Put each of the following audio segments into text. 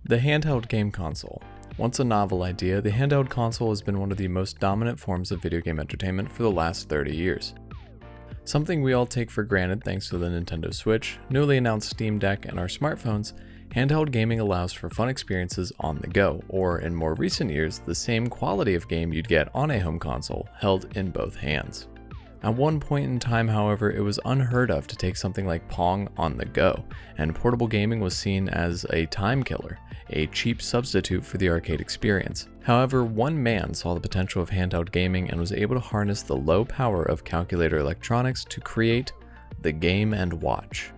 The handheld game console. Once a novel idea, the handheld console has been one of the most dominant forms of video game entertainment for the last 30 years. Something we all take for granted thanks to the Nintendo Switch, newly announced Steam Deck, and our smartphones, handheld gaming allows for fun experiences on the go, or in more recent years, the same quality of game you'd get on a home console, held in both hands. At one point in time, however, it was unheard of to take something like Pong on the go, and portable gaming was seen as a time killer, a cheap substitute for the arcade experience. However, one man saw the potential of handheld gaming and was able to harness the low power of calculator electronics to create the Game & Watch.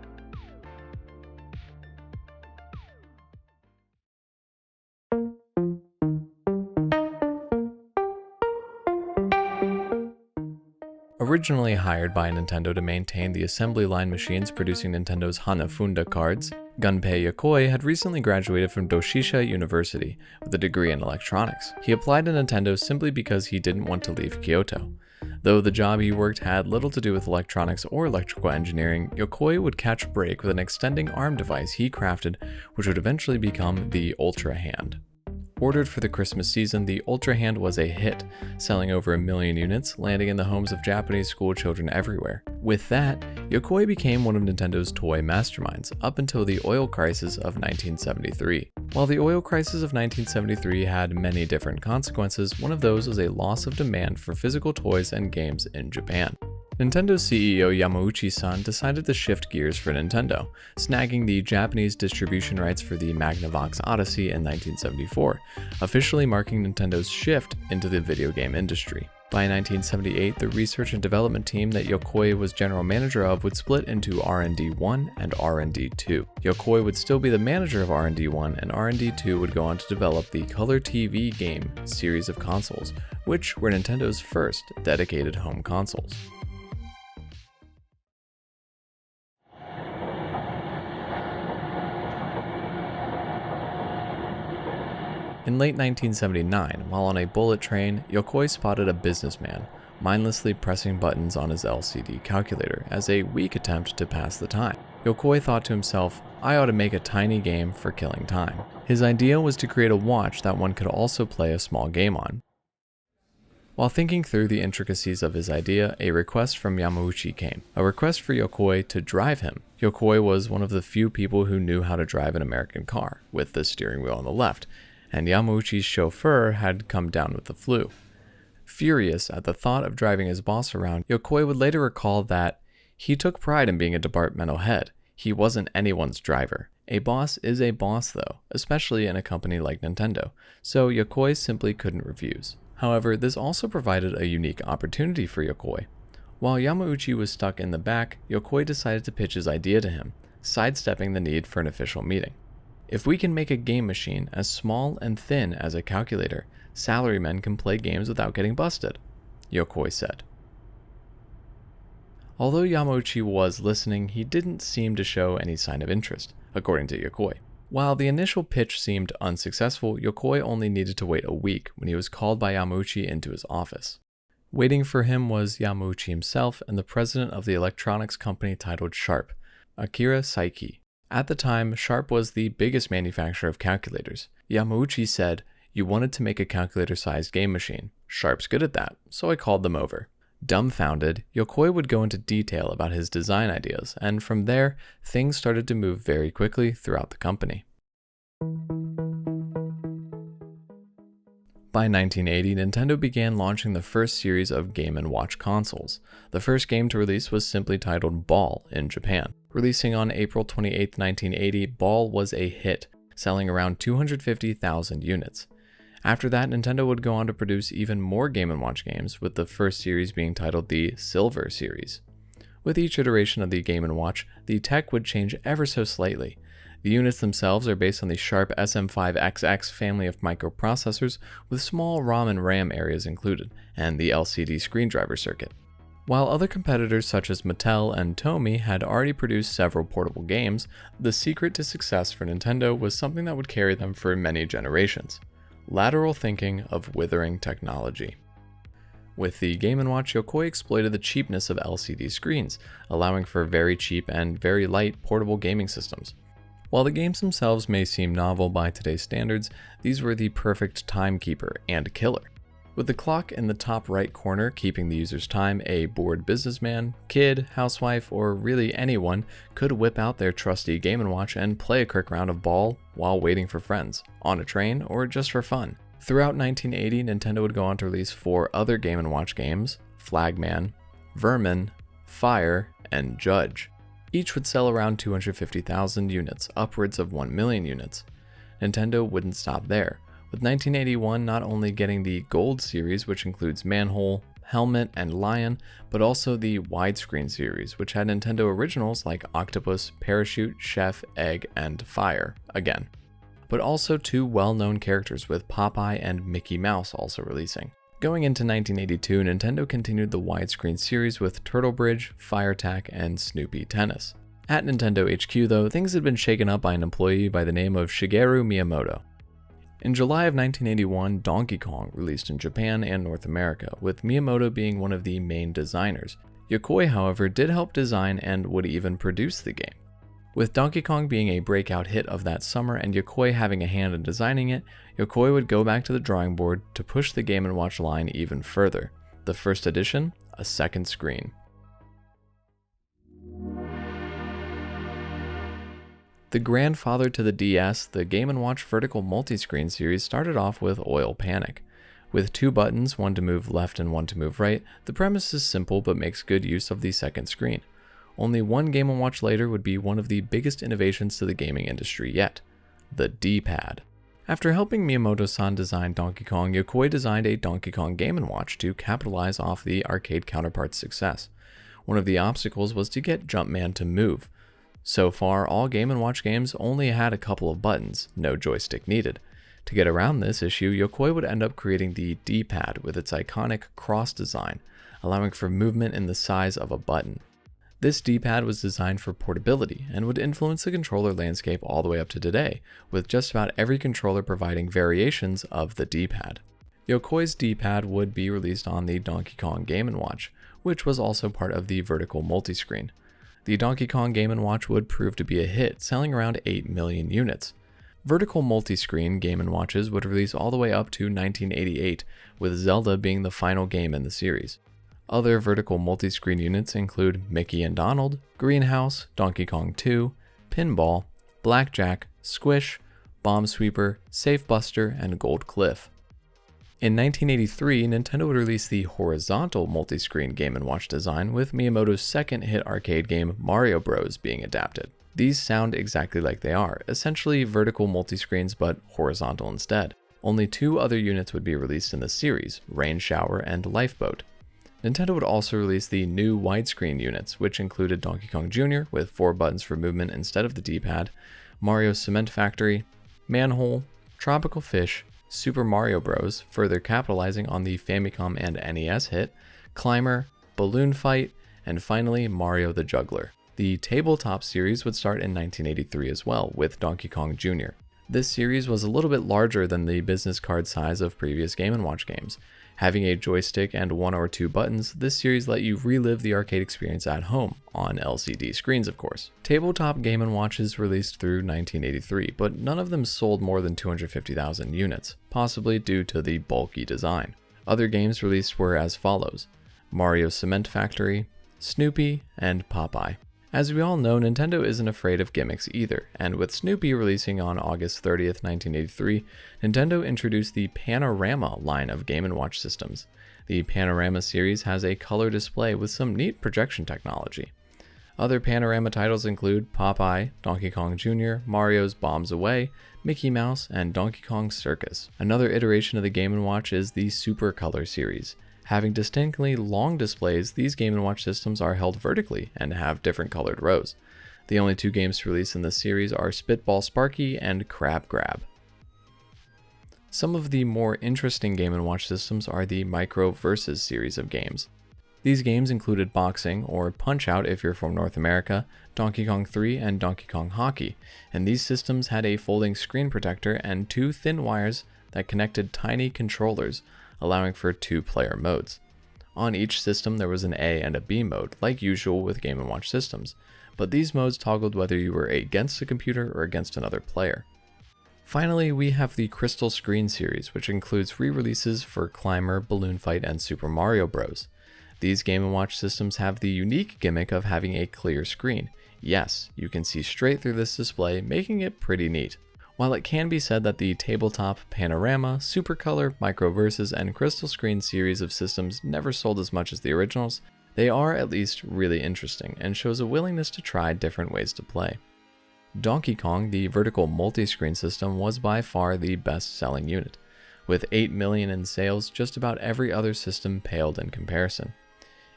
Originally hired by Nintendo to maintain the assembly line machines producing Nintendo's Hanafuda cards, Gunpei Yokoi had recently graduated from Doshisha University with a degree in electronics. He applied to Nintendo simply because he didn't want to leave Kyoto. Though the job he worked had little to do with electronics or electrical engineering, Yokoi would catch a break with an extending arm device he crafted, which would eventually become the Ultra Hand. Ordered for the Christmas season, the Ultra Hand was a hit, selling over 1 million units, landing in the homes of Japanese school children everywhere. With that, Yokoi became one of Nintendo's toy masterminds, up until the oil crisis of 1973. While the oil crisis of 1973 had many different consequences, one of those was a loss of demand for physical toys and games in Japan. Nintendo's CEO Yamauchi-san decided to shift gears for Nintendo, snagging the Japanese distribution rights for the Magnavox Odyssey in 1974, officially marking Nintendo's shift into the video game industry. By 1978, the research and development team that Yokoi was general manager of would split into R&D 1 and R&D 2. Yokoi would still be the manager of R&D 1, and R&D 2 would go on to develop the Color TV game series of consoles, which were Nintendo's first dedicated home consoles. In late 1979, while on a bullet train, Yokoi spotted a businessman mindlessly pressing buttons on his LCD calculator as a weak attempt to pass the time. Yokoi thought to himself, I ought to make a tiny game for killing time. His idea was to create a watch that one could also play a small game on. While thinking through the intricacies of his idea, a request from Yamauchi came, a request for Yokoi to drive him. Yokoi was one of the few people who knew how to drive an American car, with the steering wheel on the left, and Yamauchi's chauffeur had come down with the flu. Furious at the thought of driving his boss around, Yokoi would later recall that he took pride in being a departmental head. He wasn't anyone's driver. A boss is a boss though, especially in a company like Nintendo, so Yokoi simply couldn't refuse. However, this also provided a unique opportunity for Yokoi. While Yamauchi was stuck in the back, Yokoi decided to pitch his idea to him, sidestepping the need for an official meeting. If we can make a game machine as small and thin as a calculator, salarymen can play games without getting busted, Yokoi said. Although Yamauchi was listening, he didn't seem to show any sign of interest, according to Yokoi. While the initial pitch seemed unsuccessful, Yokoi only needed to wait a week when he was called by Yamauchi into his office. Waiting for him was Yamauchi himself and the president of the electronics company titled Sharp, Akira Saiki. At the time, Sharp was the biggest manufacturer of calculators. Yamauchi said, "You wanted to make a calculator-sized game machine. Sharp's good at that, so I called them over." Dumbfounded, Yokoi would go into detail about his design ideas, and from there, things started to move very quickly throughout the company. By 1980, Nintendo began launching the first series of Game & Watch consoles. The first game to release was simply titled Ball in Japan. Releasing on April 28, 1980, Ball was a hit, selling around 250,000 units. After that, Nintendo would go on to produce even more Game & Watch games, with the first series being titled the Silver series. With each iteration of the Game & Watch, the tech would change ever so slightly. The units themselves are based on the Sharp SM5XX family of microprocessors, with small ROM and RAM areas included, and the LCD screen driver circuit. While other competitors such as Mattel and Tomy had already produced several portable games, the secret to success for Nintendo was something that would carry them for many generations: lateral thinking of withering technology. With the Game & Watch, Yokoi exploited the cheapness of LCD screens, allowing for very cheap and very light portable gaming systems. While the games themselves may seem novel by today's standards, these were the perfect timekeeper and killer. With the clock in the top right corner keeping the user's time, a bored businessman, kid, housewife, or really anyone could whip out their trusty Game & Watch and play a quick round of ball while waiting for friends, on a train, or just for fun. Throughout 1980, Nintendo would go on to release 4 other Game & Watch games, Flagman, Vermin, Fire, and Judge. Each would sell around 250,000 units, upwards of 1 million units. Nintendo wouldn't stop there, with 1981 not only getting the Gold series, which includes Manhole, Helmet, and Lion, but also the widescreen series, which had Nintendo originals like Octopus, Parachute, Chef, Egg, and Fire, again. But also 2 well-known characters with Popeye and Mickey Mouse also releasing. Going into 1982, Nintendo continued the widescreen series with Turtle Bridge, Fire Attack, and Snoopy Tennis. At Nintendo HQ though, things had been shaken up by an employee by the name of Shigeru Miyamoto. In July of 1981, Donkey Kong released in Japan and North America, with Miyamoto being one of the main designers. Yokoi, however, did help design and would even produce the game. With Donkey Kong being a breakout hit of that summer and Yokoi having a hand in designing it, Yokoi would go back to the drawing board to push the Game & Watch line even further. The first edition, a second screen. The grandfather to the DS, the Game & Watch vertical multi-screen series started off with Oil Panic. With 2 buttons, one to move left and one to move right, the premise is simple but makes good use of the second screen. Only one Game & Watch later would be one of the biggest innovations to the gaming industry yet, the D-pad. After helping Miyamoto-san design Donkey Kong, Yokoi designed a Donkey Kong Game & Watch to capitalize off the arcade counterpart's success. One of the obstacles was to get Jumpman to move. So far, all Game & Watch games only had a couple of buttons, no joystick needed. To get around this issue, Yokoi would end up creating the D-pad with its iconic cross design, allowing for movement in the size of a button. This D-pad was designed for portability and would influence the controller landscape all the way up to today, with just about every controller providing variations of the D-pad. Yokoi's D-pad would be released on the Donkey Kong Game & Watch, which was also part of the vertical multiscreen. The Donkey Kong Game & Watch would prove to be a hit, selling around 8 million units. Vertical multi-screen Game & Watches would release all the way up to 1988, with Zelda being the final game in the series. Other vertical multi-screen units include Mickey and Donald, Greenhouse, Donkey Kong 2, Pinball, Blackjack, Squish, Bomb Sweeper, Safe Buster, and Gold Cliff. In 1983, Nintendo would release the horizontal multi-screen Game & Watch design, with Miyamoto's second hit arcade game Mario Bros. Being adapted. These sound exactly like they are, essentially vertical multi-screens but horizontal instead. Only 2 other units would be released in the series, Rain Shower and Lifeboat. Nintendo would also release the new widescreen units, which included Donkey Kong Jr. with 4 buttons for movement instead of the D-pad, Mario's Cement Factory, Manhole, Tropical Fish, Super Mario Bros., further capitalizing on the Famicom and NES hit, Climber, Balloon Fight, and finally Mario the Juggler. The tabletop series would start in 1983 as well, with Donkey Kong Jr. This series was a little bit larger than the business card size of previous Game & Watch games. Having a joystick and 1 or 2 buttons, this series let you relive the arcade experience at home, on LCD screens of course. Tabletop Game & Watches released through 1983, but none of them sold more than 250,000 units, possibly due to the bulky design. Other games released were as follows: Mario Cement Factory, Snoopy, and Popeye. As we all know, Nintendo isn't afraid of gimmicks either, and with Snoopy releasing on August 30th, 1983, Nintendo introduced the Panorama line of Game & Watch systems. The Panorama series has a color display with some neat projection technology. Other Panorama titles include Popeye, Donkey Kong Jr., Mario's Bombs Away, Mickey Mouse, and Donkey Kong Circus. Another iteration of the Game & Watch is the Super Color series. Having distinctly long displays, these Game & Watch systems are held vertically and have different colored rows. The only 2 games to release in this series are Spitball Sparky and Crab Grab. Some of the more interesting Game & Watch systems are the Micro Versus series of games. These games included Boxing, or Punch-Out if you're from North America, Donkey Kong 3, and Donkey Kong Hockey, and these systems had a folding screen protector and 2 thin wires that connected tiny controllers, allowing for 2-player modes. On each system there was an A and a B mode, like usual with Game & Watch systems, but these modes toggled whether you were against a computer or against another player. Finally, we have the Crystal Screen series, which includes re-releases for Climber, Balloon Fight, and Super Mario Bros. These Game & Watch systems have the unique gimmick of having a clear screen. Yes, you can see straight through this display, making it pretty neat. While it can be said that the Tabletop, Panorama, Supercolor, Microversus, and Crystal Screen series of systems never sold as much as the originals, they are at least really interesting and shows a willingness to try different ways to play. Donkey Kong, the vertical multi-screen system, was by far the best-selling unit. With 8 million in sales, just about every other system paled in comparison.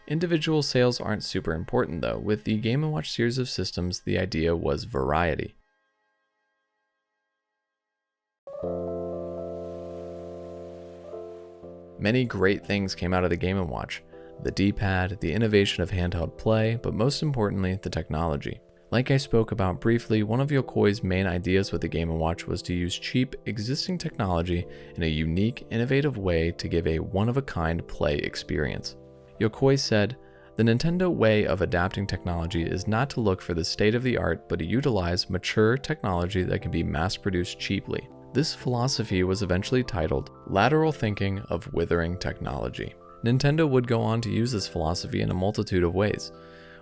Individual sales aren't super important though. With the Game & Watch series of systems, the idea was variety. Many great things came out of the Game & Watch. The D-pad, the innovation of handheld play, but most importantly, the technology. Like I spoke about briefly, one of Yokoi's main ideas with the Game & Watch was to use cheap, existing technology in a unique, innovative way to give a one-of-a-kind play experience. Yokoi said, "The Nintendo way of adapting technology is not to look for the state-of-the-art, but to utilize mature technology that can be mass-produced cheaply." This philosophy was eventually titled Lateral Thinking of Withering Technology. Nintendo would go on to use this philosophy in a multitude of ways,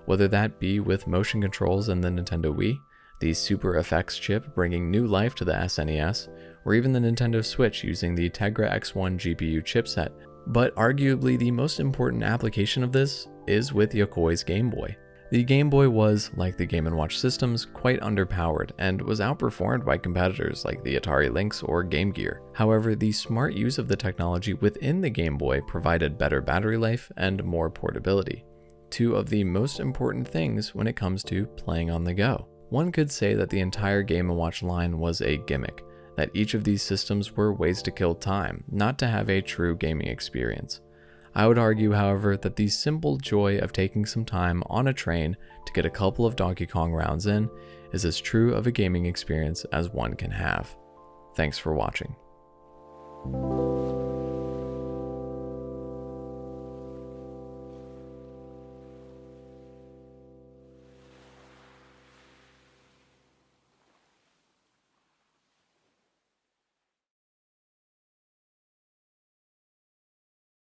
whether that be with motion controls in the Nintendo Wii, the Super FX chip bringing new life to the SNES, or even the Nintendo Switch using the Tegra X1 GPU chipset. But arguably the most important application of this is with Yokoi's Game Boy. The Game Boy was, like the Game & Watch systems, quite underpowered and was outperformed by competitors like the Atari Lynx or Game Gear. However, the smart use of the technology within the Game Boy provided better battery life and more portability. Two of the most important things when it comes to playing on the go. One could say that the entire Game & Watch line was a gimmick, that each of these systems were ways to kill time, not to have a true gaming experience. I would argue, however, that the simple joy of taking some time on a train to get a couple of Donkey Kong rounds in is as true of a gaming experience as one can have. Thanks for watching.